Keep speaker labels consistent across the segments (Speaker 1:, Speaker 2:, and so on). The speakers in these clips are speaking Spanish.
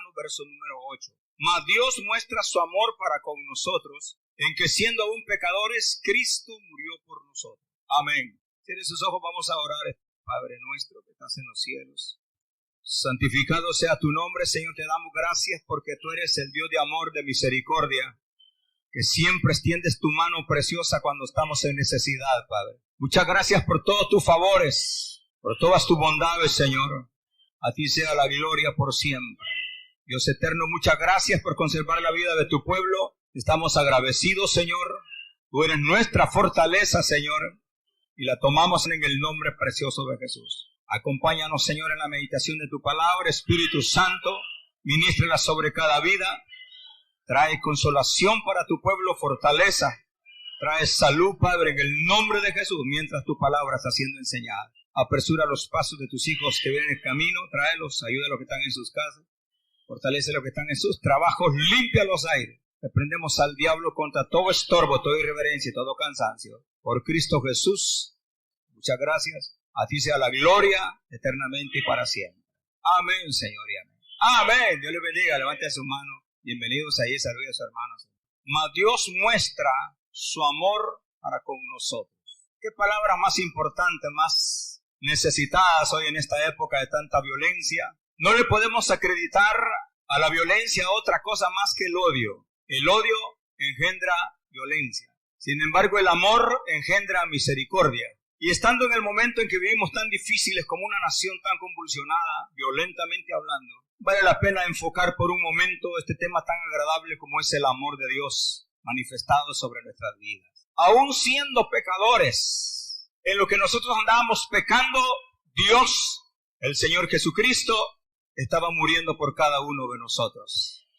Speaker 1: Romanos, verso número 8. Mas Dios muestra su amor para con nosotros, en que siendo aún pecadores, Cristo murió por nosotros. Amén. Cierre sus ojos, vamos a orar. Padre nuestro que estás en los cielos, santificado sea tu nombre. Señor, te damos gracias porque tú eres el Dios de amor, de misericordia, que siempre extiendes tu mano preciosa cuando estamos en necesidad, Padre. Muchas gracias por todos tus favores, por todas tus bondades, Señor. A ti sea la gloria por siempre. Dios eterno, muchas gracias por conservar la vida de tu pueblo. Estamos agradecidos, Señor. Tú eres nuestra fortaleza, Señor, y la tomamos en el nombre precioso de Jesús. Acompáñanos, Señor, en la meditación de tu palabra. Espíritu Santo, ministrala sobre cada vida. Trae consolación para tu pueblo, fortaleza. Trae salud, Padre, en el nombre de Jesús, mientras tu palabra está siendo enseñada. Apresura los pasos de tus hijos que vienen en el camino. Tráelos, ayuda a los que están en sus casas. Fortalece a los que están en sus trabajos. Limpia los aires. Reprendemos al diablo contra todo estorbo, toda irreverencia y todo cansancio. Por Cristo Jesús, muchas gracias. A ti sea la gloria eternamente y para siempre. Amén, Señor, y amén. Amén. Dios les bendiga. Levante su mano. Bienvenidos ahí, saludos a sus hermanos. Mas Dios muestra su amor para con nosotros. Qué palabras más importantes, más necesitadas hoy en esta época de tanta violencia. No le podemos acreditar a la violencia otra cosa más que el odio. El odio engendra violencia. Sin embargo, el amor engendra misericordia. Y estando en el momento en que vivimos tan difíciles como una nación tan convulsionada, violentamente hablando, vale la pena enfocar por un momento este tema tan agradable como es el amor de Dios manifestado sobre nuestras vidas. Aún siendo pecadores, en lo que nosotros andábamos pecando, Dios, el Señor Jesucristo, estaba muriendo por cada uno de nosotros.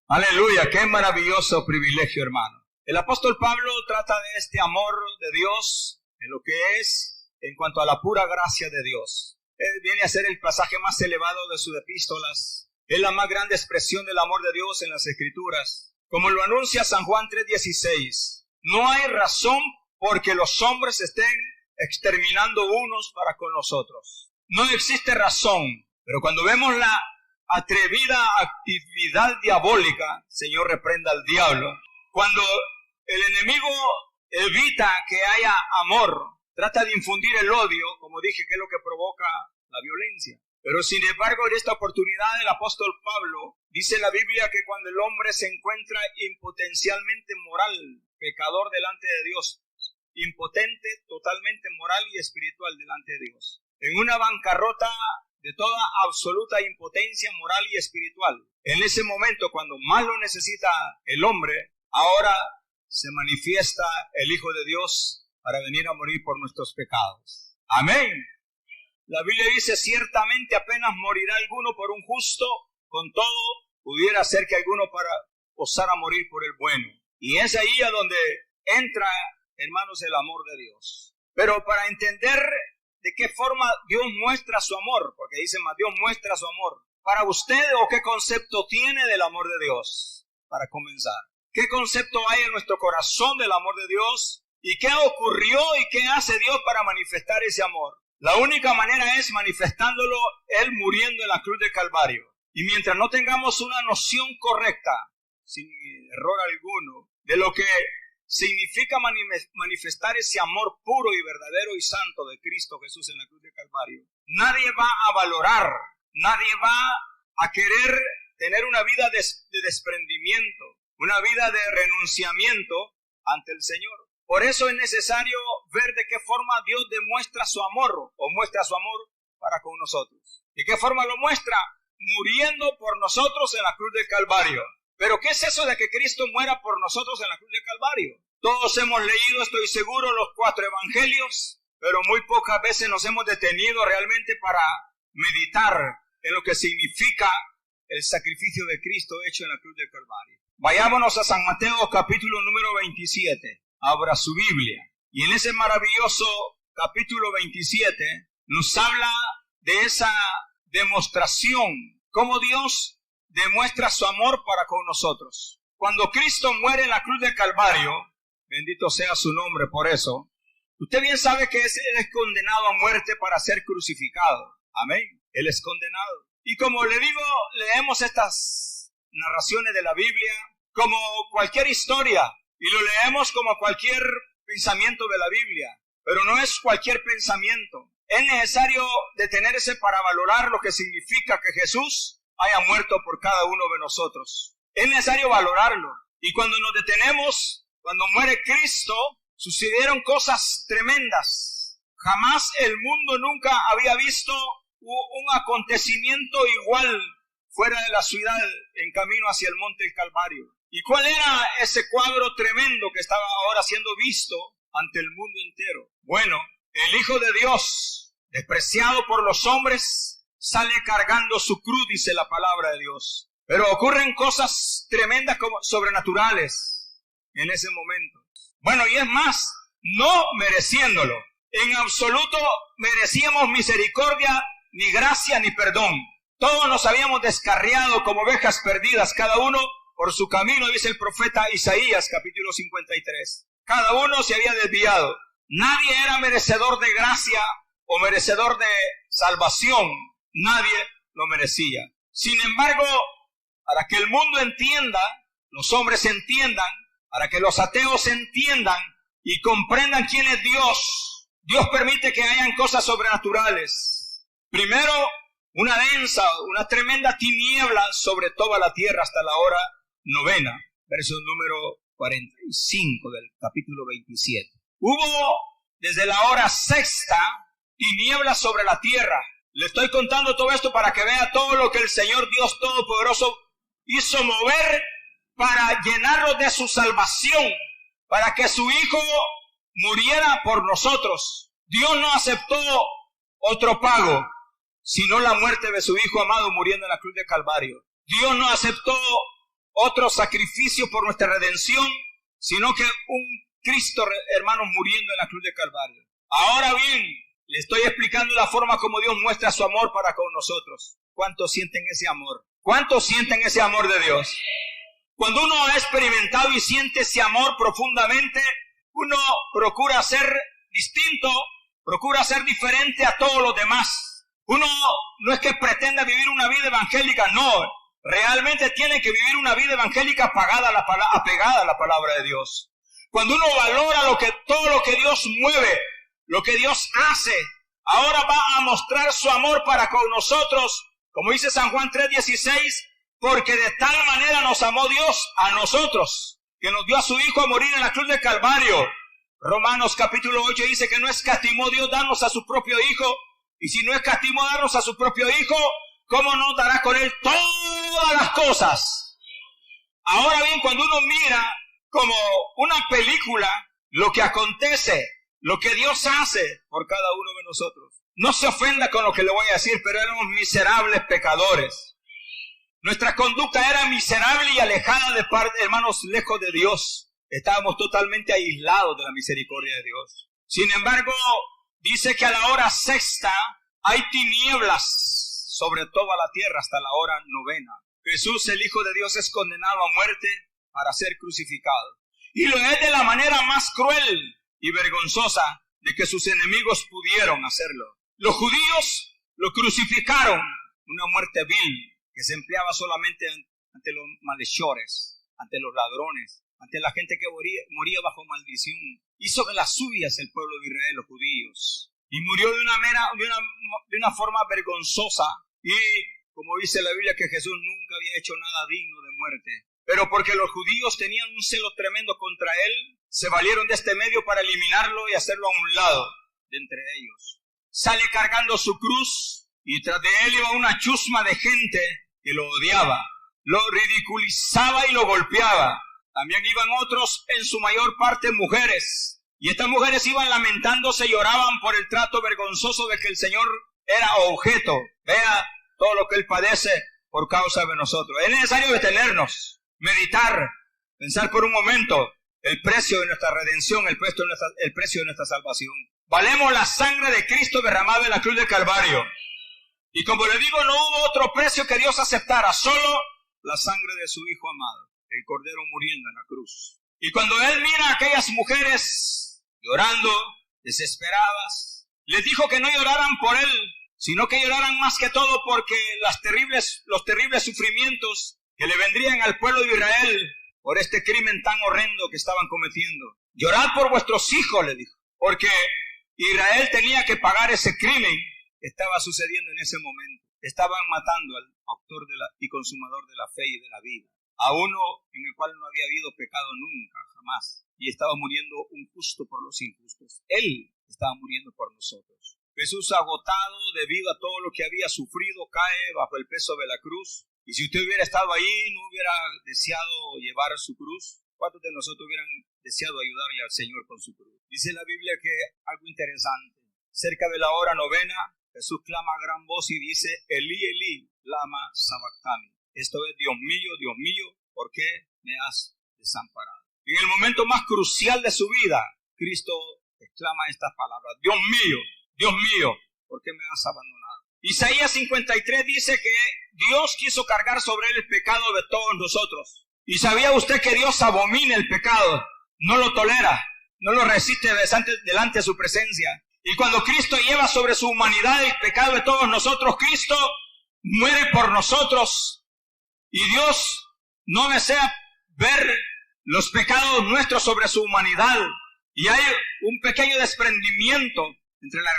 Speaker 1: Aleluya, qué maravilloso privilegio, hermano. El apóstol Pablo trata de este amor de Dios en lo que es en cuanto a la pura gracia de Dios. Él viene a ser el pasaje más elevado de sus epístolas. Es la más grande expresión del amor de Dios en las Escrituras. Como lo anuncia San Juan 3:16, no hay razón porque los hombres estén exterminando unos para con los otros. No existe razón, pero cuando vemos la atrevida actividad diabólica, Señor reprenda al diablo, cuando el enemigo evita que haya amor, trata de infundir el odio, como dije, que es lo que provoca la violencia. Pero sin embargo, en esta oportunidad el apóstol Pablo dice en la Biblia que cuando el hombre se encuentra impotencialmente moral, pecador delante de Dios, impotente totalmente moral y espiritual delante de Dios, en una bancarrota de toda absoluta impotencia moral y espiritual. En ese momento, cuando más lo necesita el hombre, ahora se manifiesta el Hijo de Dios para venir a morir por nuestros pecados. Amén. La Biblia dice, ciertamente apenas morirá alguno por un justo, con todo pudiera ser que alguno osara morir por el bueno. Y es ahí a donde entra, hermanos, el amor de Dios. Pero para entender de qué forma Dios muestra su amor, porque dice más, Dios muestra su amor. Para usted, ¿o qué concepto tiene del amor de Dios? Para comenzar, ¿qué concepto hay en nuestro corazón del amor de Dios? ¿Y qué ocurrió y qué hace Dios para manifestar ese amor? La única manera es manifestándolo Él muriendo en la cruz del Calvario. Y mientras no tengamos una noción correcta, sin error alguno, de lo que significa manifestar ese amor puro y verdadero y santo de Cristo Jesús en la cruz del Calvario, nadie va a valorar, nadie va a querer tener una vida de desprendimiento, una vida de renunciamiento ante el Señor. Por eso es necesario ver de qué forma Dios demuestra su amor o muestra su amor para con nosotros. ¿De qué forma lo muestra? Muriendo por nosotros en la cruz del Calvario. Pero ¿qué es eso de que Cristo muera por nosotros en la cruz del Calvario? Todos hemos leído, estoy seguro, los 4 evangelios, pero muy pocas veces nos hemos detenido realmente para meditar en lo que significa el sacrificio de Cristo hecho en la cruz del Calvario. Vayámonos a San Mateo capítulo número 27. Abra su Biblia. Y en ese maravilloso capítulo 27 nos habla de esa demostración, cómo Dios demuestra su amor para con nosotros. Cuando Cristo muere en la cruz del Calvario, bendito sea su nombre por eso, usted bien sabe que Él es condenado a muerte para ser crucificado. Amén. Él es condenado. Y como le digo, leemos estas narraciones de la Biblia como cualquier historia y lo leemos como cualquier pensamiento de la Biblia, pero no es cualquier pensamiento. Es necesario detenerse para valorar lo que significa que Jesús haya muerto por cada uno de nosotros. Es necesario valorarlo. Y cuando nos detenemos, cuando muere Cristo, sucedieron cosas tremendas. Jamás el mundo nunca había visto un acontecimiento igual fuera de la ciudad en camino hacia el monte del Calvario. ¿Y cuál era ese cuadro tremendo que estaba ahora siendo visto ante el mundo entero? Bueno, el Hijo de Dios, despreciado por los hombres, sale cargando su cruz, dice la palabra de Dios. Pero ocurren cosas tremendas como sobrenaturales en ese momento. Bueno, y es más, no mereciéndolo. En absoluto merecíamos misericordia, ni gracia, ni perdón. Todos nos habíamos descarriado como ovejas perdidas, cada uno por su camino, dice el profeta Isaías, capítulo 53. Cada uno se había desviado. Nadie era merecedor de gracia o merecedor de salvación. Nadie lo merecía. Sin embargo, para que el mundo entienda, los hombres entiendan, para que los ateos entiendan y comprendan quién es Dios, Dios permite que hayan cosas sobrenaturales. Primero, una densa, una tremenda tiniebla sobre toda la tierra hasta la hora 9, verso número 45 del capítulo 27. Hubo desde la hora 6 tinieblas sobre la tierra. Le estoy contando todo esto para que vea todo lo que el Señor Dios Todopoderoso hizo mover para llenarlos de su salvación, para que su Hijo muriera por nosotros. Dios no aceptó otro pago, sino la muerte de su Hijo amado muriendo en la cruz de Calvario. Dios no aceptó otro sacrificio por nuestra redención, sino que un Cristo, hermanos, muriendo en la cruz de Calvario. Ahora bien, le estoy explicando la forma como Dios muestra su amor para con nosotros. ¿Cuántos sienten ese amor? ¿Cuántos sienten ese amor de Dios? Cuando uno ha experimentado y siente ese amor profundamente, uno procura ser distinto, procura ser diferente a todos los demás. Uno no es que pretenda vivir una vida evangélica, no. Realmente tiene que vivir una vida evangélica apegada a la palabra de Dios. Cuando uno valora todo lo que Dios mueve, lo que Dios hace, ahora va a mostrar su amor para con nosotros, como dice San Juan 3:16, porque de tal manera nos amó Dios a nosotros, que nos dio a su Hijo a morir en la cruz de Calvario. Romanos capítulo 8 dice que no escatimó Dios darnos a su propio Hijo, y si no escatimó darnos a su propio Hijo, ¿cómo nos dará con Él todas las cosas? Ahora bien, cuando uno mira como una película lo que acontece, lo que Dios hace por cada uno de nosotros, no se ofenda con lo que le voy a decir, pero éramos miserables pecadores. Nuestra conducta era miserable y alejada de parte, hermanos, lejos de Dios. Estábamos totalmente aislados de la misericordia de Dios. Sin embargo, dice que a la hora 6 hay tinieblas sobre toda la tierra hasta la hora 9. Jesús, el Hijo de Dios, es condenado a muerte para ser crucificado. Y lo es de la manera más cruel y vergonzosa de que sus enemigos pudieron hacerlo. Los judíos lo crucificaron, una muerte vil que se empleaba solamente ante los malhechores, ante los ladrones, ante la gente que moría bajo maldición. Hizo de las suyas el pueblo de Israel, los judíos, y murió de una forma vergonzosa. Y como dice la Biblia, que Jesús nunca había hecho nada digno de muerte. Pero porque los judíos tenían un celo tremendo contra él, se valieron de este medio para eliminarlo y hacerlo a un lado de entre ellos. Sale cargando su cruz y tras de él iba una chusma de gente que lo odiaba, lo ridiculizaba y lo golpeaba. También iban otros, en su mayor parte mujeres, y estas mujeres iban lamentándose y lloraban por el trato vergonzoso de que el Señor era objeto. Vea todo lo que Él padece por causa de nosotros. Es necesario detenernos, meditar, pensar por un momento el precio de nuestra redención, el precio de nuestra salvación. Valemos la sangre de Cristo derramada en la cruz del Calvario. Y como le digo, no hubo otro precio que Dios aceptara, solo la sangre de su Hijo amado, el Cordero muriendo en la cruz. Y cuando Él mira a aquellas mujeres llorando, desesperadas, les dijo que no lloraran por Él, sino que lloraran más que todo porque los terribles sufrimientos que le vendrían al pueblo de Israel por este crimen tan horrendo que estaban cometiendo. Llorad por vuestros hijos, le dijo, porque Israel tenía que pagar ese crimen que estaba sucediendo en ese momento. Estaban matando al autor y consumador de la fe y de la vida, a uno en el cual no había habido pecado nunca, jamás, y estaba muriendo un justo por los injustos. Él estaba muriendo por nosotros. Jesús, agotado debido a todo lo que había sufrido, cae bajo el peso de la cruz. Y si usted hubiera estado ahí, no hubiera deseado llevar su cruz. ¿Cuántos de nosotros hubieran deseado ayudarle al Señor con su cruz? Dice la Biblia que algo interesante. Cerca de la hora novena, Jesús clama a gran voz y dice, Elí, Elí, lama sabactani. Esto es, Dios mío, ¿por qué me has desamparado? En el momento más crucial de su vida, Cristo exclama estas palabras, Dios mío, ¿por qué me has abandonado? Isaías 53 dice que Dios quiso cargar sobre él el pecado de todos nosotros. ¿Y sabía usted que Dios abomina el pecado? No lo tolera, no lo resiste delante de su presencia. Y cuando Cristo lleva sobre su humanidad el pecado de todos nosotros, Cristo muere por nosotros. Y Dios no desea ver los pecados nuestros sobre su humanidad. Y hay un pequeño desprendimiento entre la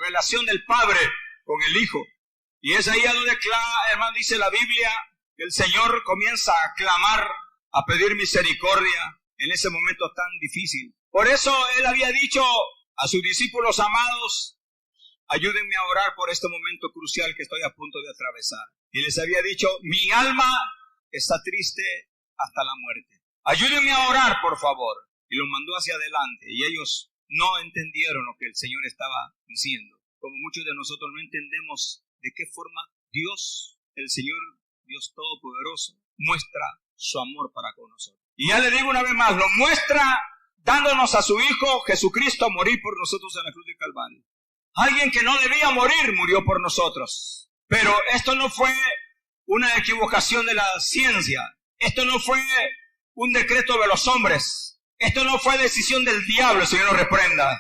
Speaker 1: relación del Padre con el Hijo. Y es ahí a donde, hermano, dice la Biblia, que el Señor comienza a clamar, a pedir misericordia en ese momento tan difícil. Por eso Él había dicho a sus discípulos amados, ayúdenme a orar por este momento crucial que estoy a punto de atravesar. Y les había dicho, mi alma está triste hasta la muerte. Ayúdenme a orar, por favor. Y los mandó hacia adelante. Y ellos no entendieron lo que el Señor estaba diciendo. Como muchos de nosotros no entendemos de qué forma Dios, el Señor, Dios Todopoderoso, muestra su amor para con nosotros. Y ya le digo una vez más, lo muestra dándonos a su Hijo Jesucristo a morir por nosotros en la cruz de Calvario. Alguien que no debía morir murió por nosotros. Pero esto no fue una equivocación de la ciencia. Esto no fue un decreto de los hombres. Esto no fue decisión del diablo, el Señor nos reprenda.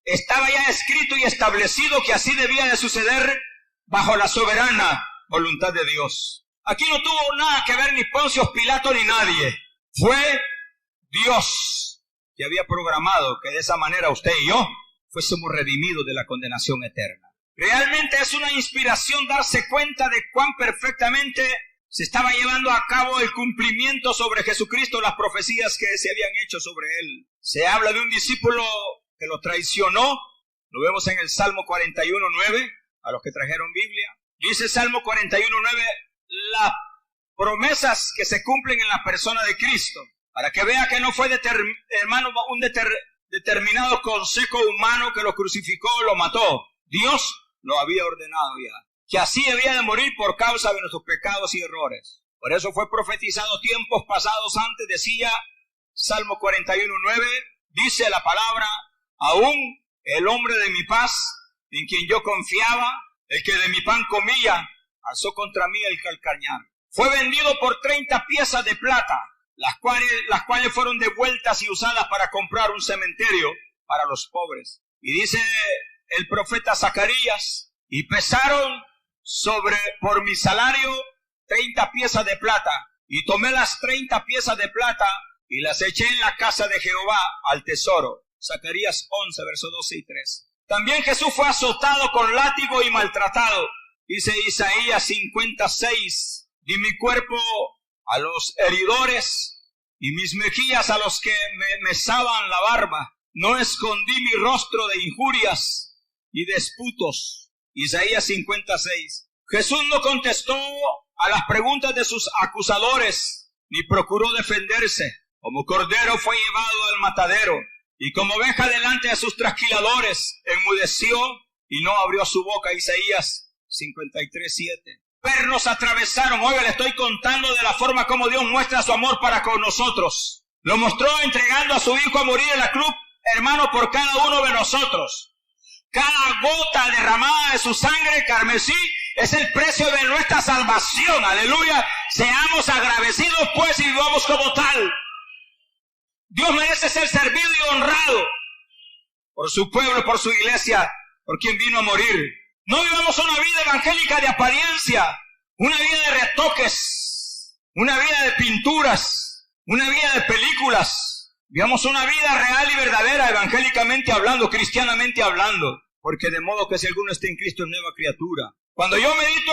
Speaker 1: Estaba ya escrito y establecido que así debía de suceder bajo la soberana voluntad de Dios. Aquí no tuvo nada que ver ni Poncio Pilato ni nadie. Fue Dios que había programado que de esa manera usted y yo fuésemos redimidos de la condenación eterna. Realmente es una inspiración darse cuenta de cuán perfectamente se estaba llevando a cabo el cumplimiento sobre Jesucristo, las profecías que se habían hecho sobre él. Se habla de un discípulo que lo traicionó, lo vemos en el Salmo 41:9, a los que trajeron Biblia. Dice Salmo 41:9, las promesas que se cumplen en la persona de Cristo, para que vea que no fue un determinado consejo humano que lo crucificó o lo mató. Dios lo había ordenado ya, que así debía de morir por causa de nuestros pecados y errores. Por eso fue profetizado tiempos pasados antes, decía Salmo 41:9, dice la palabra, aún el hombre de mi paz, en quien yo confiaba, el que de mi pan comía, alzó contra mí el calcañar. Fue vendido por 30 piezas de plata, las cuales fueron devueltas y usadas para comprar un cementerio para los pobres. Y dice el profeta Zacarías, y pesaron por mi salario 30 piezas de plata, y tomé las 30 piezas de plata y las eché en la casa de Jehová al tesoro. Zacarías 11, versos 12 y 13. También Jesús fue azotado con látigo y maltratado. Dice Isaías 56, di mi cuerpo a los heridores y mis mejillas a los que me mesaban la barba. No escondí mi rostro de injurias y disputos. Isaías 56. Jesús no contestó a las preguntas de sus acusadores, ni procuró defenderse. Como cordero fue llevado al matadero, y como oveja delante de sus trasquiladores, enmudeció y no abrió su boca. Isaías 53:7. Pernos atravesaron. Oiga, le estoy contando de la forma como Dios muestra su amor para con nosotros. Lo mostró entregando a su Hijo a morir en la cruz, hermano, por cada uno de nosotros. Cada gota derramada de su sangre carmesí es el precio de nuestra salvación. Aleluya. Seamos agradecidos pues y vivamos como tal. Dios merece ser servido y honrado por su pueblo, por su iglesia, por quien vino a morir. No vivamos una vida evangélica de apariencia, una vida de retoques, una vida de pinturas, una vida de películas. Vivamos una vida real y verdadera, evangélicamente hablando, cristianamente hablando. Porque de modo que si alguno está en Cristo es nueva criatura. Cuando yo medito,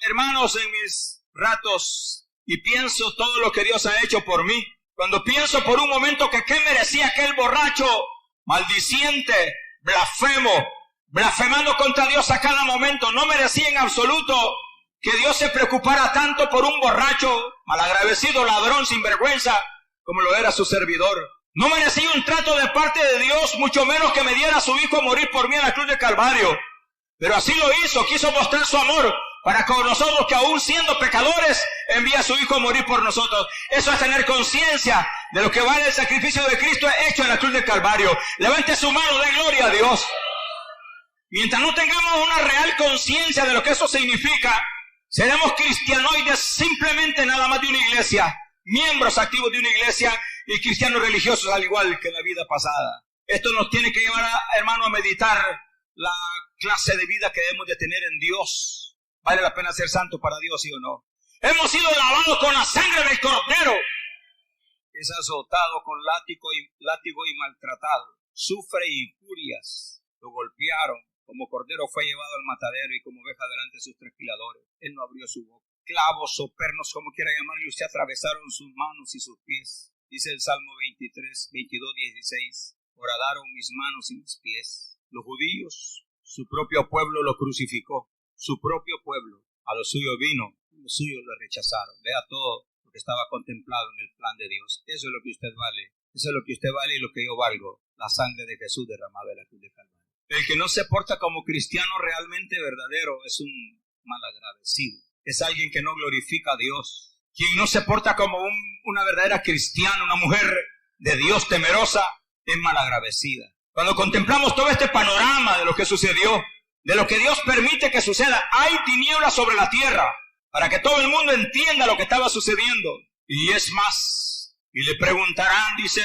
Speaker 1: hermanos, en mis ratos y pienso todo lo que Dios ha hecho por mí, cuando pienso por un momento que qué merecía aquel borracho, maldiciente, blasfemando contra Dios a cada momento, no merecía en absoluto que Dios se preocupara tanto por un borracho, malagradecido, ladrón, sinvergüenza, como lo era su servidor. No merecía un trato de parte de Dios, mucho menos que me diera a su hijo a morir por mí en la cruz de Calvario. Pero así lo hizo, quiso mostrar su amor para con nosotros, que aún siendo pecadores, envía a su hijo a morir por nosotros. Eso es tener conciencia de lo que vale el sacrificio de Cristo hecho en la cruz de Calvario. Levante su mano, dé gloria a Dios. Mientras no tengamos una real conciencia de lo que eso significa, seremos cristianoides simplemente nada más de una iglesia, miembros activos de una iglesia y cristianos religiosos al igual que en la vida pasada. Esto nos tiene que llevar, hermano, a meditar la clase de vida que debemos de tener en Dios. ¿Vale la pena ser santo para Dios, sí o no? Hemos sido lavados con la sangre del Cordero. Es azotado con látigo y maltratado. Sufre injurias. Lo golpearon. Como cordero fue llevado al matadero y como oveja delante de sus trasquiladores. Él no abrió su boca. Clavos o pernos, como quiera llamarle usted, atravesaron sus manos y sus pies. Dice el Salmo 22, 16. Horadaron mis manos y mis pies. Los judíos, su propio pueblo lo crucificó. Su propio pueblo, a lo suyo vino, los suyos lo rechazaron. Vea todo lo que estaba contemplado en el plan de Dios. Eso es lo que usted vale. Eso es lo que usted vale y lo que yo valgo. La sangre de Jesús derramada en la cruz de Calvario. El que no se porta como cristiano realmente verdadero es un malagradecido. Es alguien que no glorifica a Dios. Quien no se porta como una verdadera cristiana, una mujer de Dios temerosa, es malagradecida. Cuando contemplamos todo este panorama de lo que sucedió, de lo que Dios permite que suceda, hay tinieblas sobre la tierra, para que todo el mundo entienda lo que estaba sucediendo. Y es más, y le preguntarán, dice,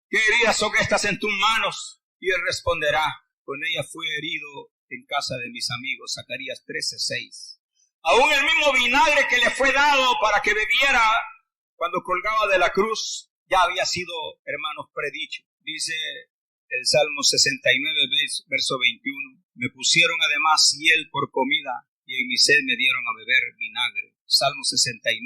Speaker 1: ¿qué heridas son estas en tus manos? Y él responderá, con ella fui herido en casa de mis amigos. Zacarías 13:6. Aún el mismo vinagre que le fue dado para que bebiera cuando colgaba de la cruz, ya había sido, hermanos, predicho. Dice el Salmo 69, verso 21. Me pusieron además hiel por comida y en mi sed me dieron a beber vinagre. Salmo 69,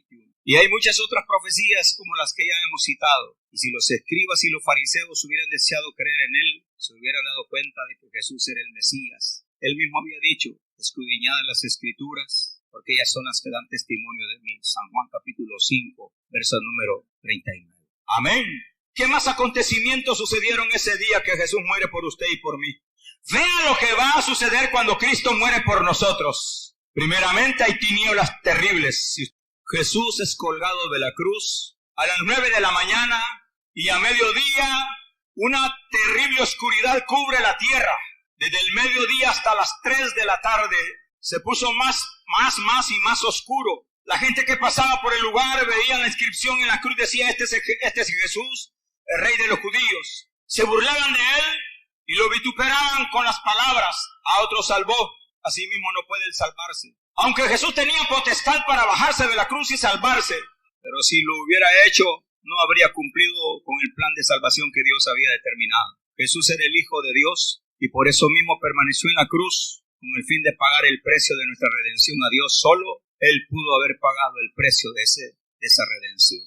Speaker 1: 21. Y hay muchas otras profecías como las que ya hemos citado. Y si los escribas y los fariseos hubieran deseado creer en él, se hubieran dado cuenta de que Jesús era el Mesías. Él mismo había dicho, escudriñad las escrituras, porque ellas son las que dan testimonio de mí. San Juan capítulo 5, verso número 39. Amén. ¿Qué más acontecimientos sucedieron ese día que Jesús muere por usted y por mí? Vea lo que va a suceder cuando Cristo muere por nosotros. Primeramente hay tinieblas terribles. Jesús es colgado de la cruz a las 9 de la mañana y a mediodía una terrible oscuridad cubre la tierra. Desde el mediodía hasta las 3 de la tarde se puso más y más oscuro. La gente que pasaba por el lugar veía la inscripción en la cruz, decía, este es Jesús, el rey de los judíos. Se burlaban de él y lo vituperaban con las palabras, a otros salvó, así mismo no puede él salvarse. Aunque Jesús tenía potestad para bajarse de la cruz y salvarse, pero si lo hubiera hecho, no habría cumplido con el plan de salvación que Dios había determinado. Jesús era el Hijo de Dios y por eso mismo permaneció en la cruz con el fin de pagar el precio de nuestra redención a Dios. Solo Él pudo haber pagado el precio de esa redención.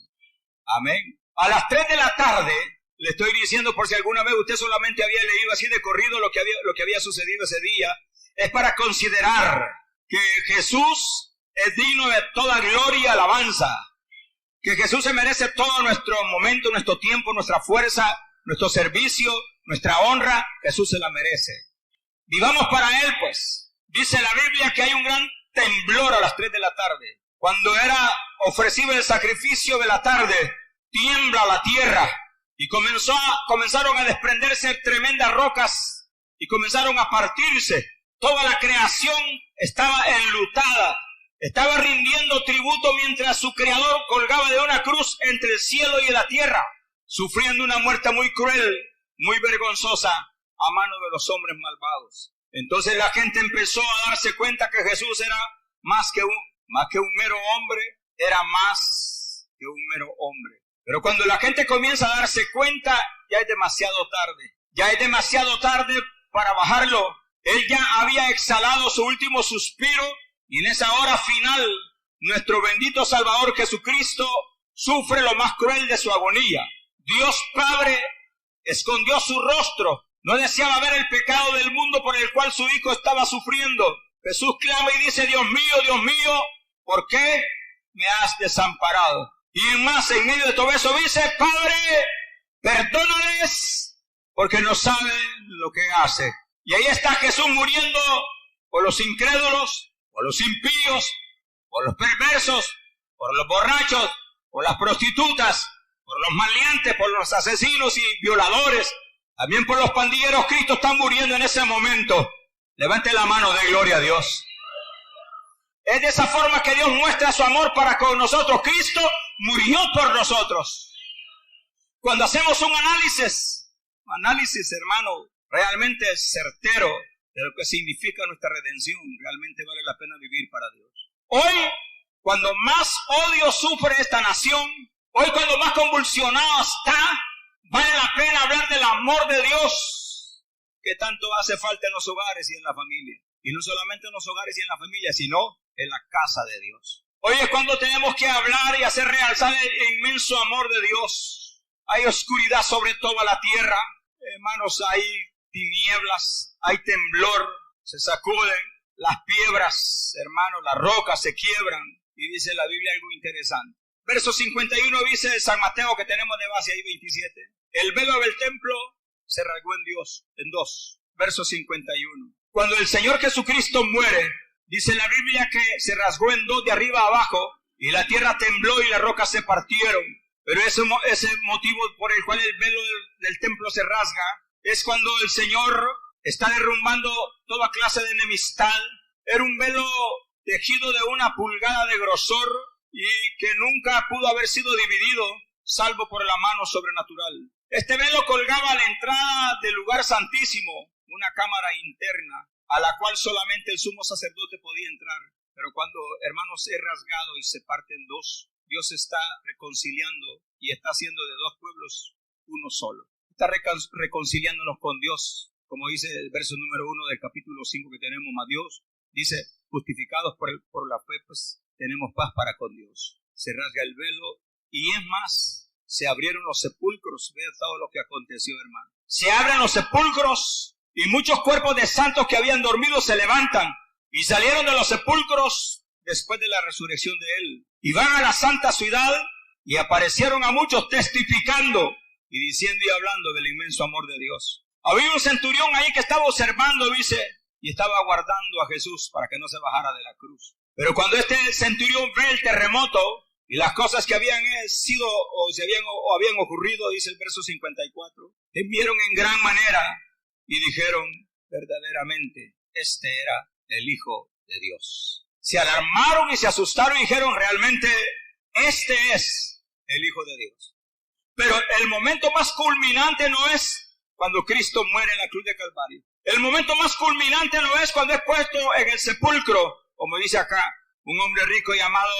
Speaker 1: Amén. A las 3 de la tarde, le estoy diciendo por si alguna vez usted solamente había leído así de corrido lo que había sucedido ese día, es para considerar que Jesús es digno de toda gloria y alabanza, que Jesús se merece todo nuestro momento, nuestro tiempo, nuestra fuerza, nuestro servicio, nuestra honra. Jesús se la merece. Vivamos para Él, pues. Dice la Biblia que hay un gran temblor a las 3 de la tarde. Cuando era ofrecido el sacrificio de la tarde, tiembla la tierra y comenzaron a desprenderse tremendas rocas y comenzaron a partirse. Toda la creación estaba enlutada, estaba rindiendo tributo mientras su creador colgaba de una cruz entre el cielo y la tierra, sufriendo una muerte muy cruel, muy vergonzosa a manos de los hombres malvados. Entonces la gente empezó a darse cuenta que Jesús era más que un mero hombre, era más que un mero hombre. Pero cuando la gente comienza a darse cuenta, ya es demasiado tarde. Ya es demasiado tarde para bajarlo. Él ya había exhalado su último suspiro y en esa hora final, nuestro bendito Salvador Jesucristo sufre lo más cruel de su agonía. Dios Padre escondió su rostro. No deseaba ver el pecado del mundo por el cual su Hijo estaba sufriendo. Jesús clama y dice, Dios mío, ¿por qué me has desamparado? Y más, en medio de todo eso dice, Padre, perdónales, porque no saben lo que hacen. Y ahí está Jesús muriendo por los incrédulos, por los impíos, por los perversos, por los borrachos, por las prostitutas, por los maleantes, por los asesinos y violadores, también por los pandilleros. Cristo está muriendo en ese momento. Levante la mano de gloria a Dios. Es de esa forma que Dios muestra su amor para con nosotros. Cristo murió por nosotros. Cuando hacemos un análisis, hermano, realmente certero de lo que significa nuestra redención, realmente vale la pena vivir para Dios. Hoy, cuando más odio sufre esta nación, hoy cuando más convulsionado está, vale la pena hablar del amor de Dios que tanto hace falta en los hogares y en la familia. Y no solamente en los hogares y en la familia, sino en la casa de Dios. Hoy es cuando tenemos que hablar y hacer realzar el inmenso amor de Dios. Hay oscuridad sobre toda la tierra. Hermanos, hay tinieblas, hay temblor, se sacuden las piedras, hermanos, las rocas se quiebran. Y dice la Biblia algo interesante. Verso 51 dice de San Mateo, que tenemos de base ahí 27. El velo del templo se rasgó en dos. Verso 51. Cuando el Señor Jesucristo muere, dice la Biblia que se rasgó en dos de arriba a abajo, y la tierra tembló y las rocas se partieron. Pero ese motivo por el cual el velo del templo se rasga es cuando el Señor está derrumbando toda clase de enemistad. Era un velo tejido de 1 pulgada de grosor y que nunca pudo haber sido dividido, salvo por la mano sobrenatural. Este velo colgaba a la entrada del lugar santísimo, una cámara interna, a la cual solamente el sumo sacerdote podía entrar. Pero cuando, hermanos, es rasgado y se parte en dos, Dios está reconciliando y está haciendo de dos pueblos uno solo. Está reconciliándonos con Dios, como dice el verso número 1 del capítulo 5 que tenemos más Dios. Dice, justificados por la fe, pues tenemos paz para con Dios. Se rasga el velo y es más, se abrieron los sepulcros. Vea todo lo que aconteció, hermano. Se abren los sepulcros y muchos cuerpos de santos que habían dormido se levantan y salieron de los sepulcros después de la resurrección de Él. Y van a la santa ciudad y aparecieron a muchos testificando y diciendo y hablando del inmenso amor de Dios. Había un centurión ahí que estaba observando, dice, y estaba aguardando a Jesús para que no se bajara de la cruz. Pero cuando este centurión ve el terremoto y las cosas que habían sido o habían ocurrido, dice el verso 54, temieron en gran manera y dijeron, verdaderamente, este era el Hijo de Dios. Se alarmaron y se asustaron y dijeron, realmente, este es el Hijo de Dios. Pero el momento más culminante no es cuando Cristo muere en la cruz de Calvario. El momento más culminante no es cuando es puesto en el sepulcro, como dice acá, un hombre rico llamado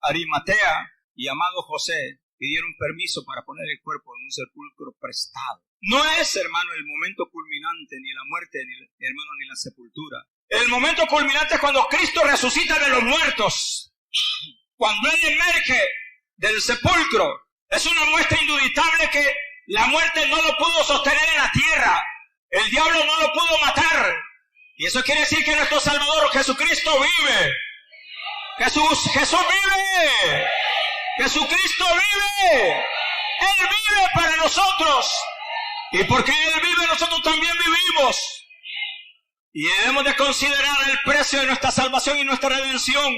Speaker 1: Arimatea y llamado José pidieron permiso para poner el cuerpo en un sepulcro prestado. No es, hermano, el momento culminante, ni la muerte, ni la sepultura. El momento culminante es cuando Cristo resucita de los muertos. Cuando Él emerge del sepulcro, es una muestra indudable que la muerte no lo pudo sostener en la tierra. El diablo no lo pudo matar. Y eso quiere decir que nuestro Salvador Jesucristo vive. Jesús vive. Jesucristo vive. Él vive para nosotros. Y porque Él vive, nosotros también vivimos. Y debemos de considerar el precio de nuestra salvación y nuestra redención.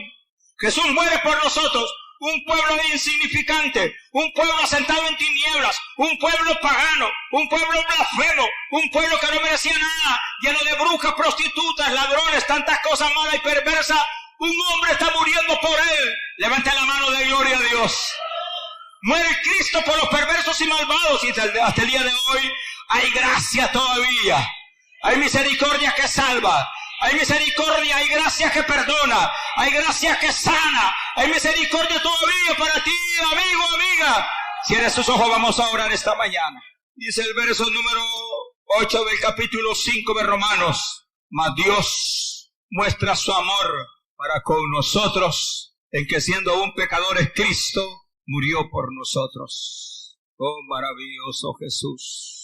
Speaker 1: Jesús muere por nosotros. Un pueblo insignificante, un pueblo asentado en tinieblas, un pueblo pagano, un pueblo blasfemo, un pueblo que no merecía nada, lleno de brujas, prostitutas, ladrones, tantas cosas malas y perversas. Un hombre está muriendo por él. Levante la mano de gloria a Dios. Muere Cristo por los perversos y malvados, y hasta el día de hoy hay gracia todavía. Hay misericordia que salva. Hay misericordia, hay gracia que perdona. Hay gracia que sana. Hay misericordia todavía para ti, amigo, amiga. Cierra sus ojos, vamos a orar esta mañana. Dice el verso número 8 del capítulo 5 de Romanos. Mas Dios muestra su amor para con nosotros, en que siendo aún pecadores, Cristo murió por nosotros. Oh, maravilloso Jesús.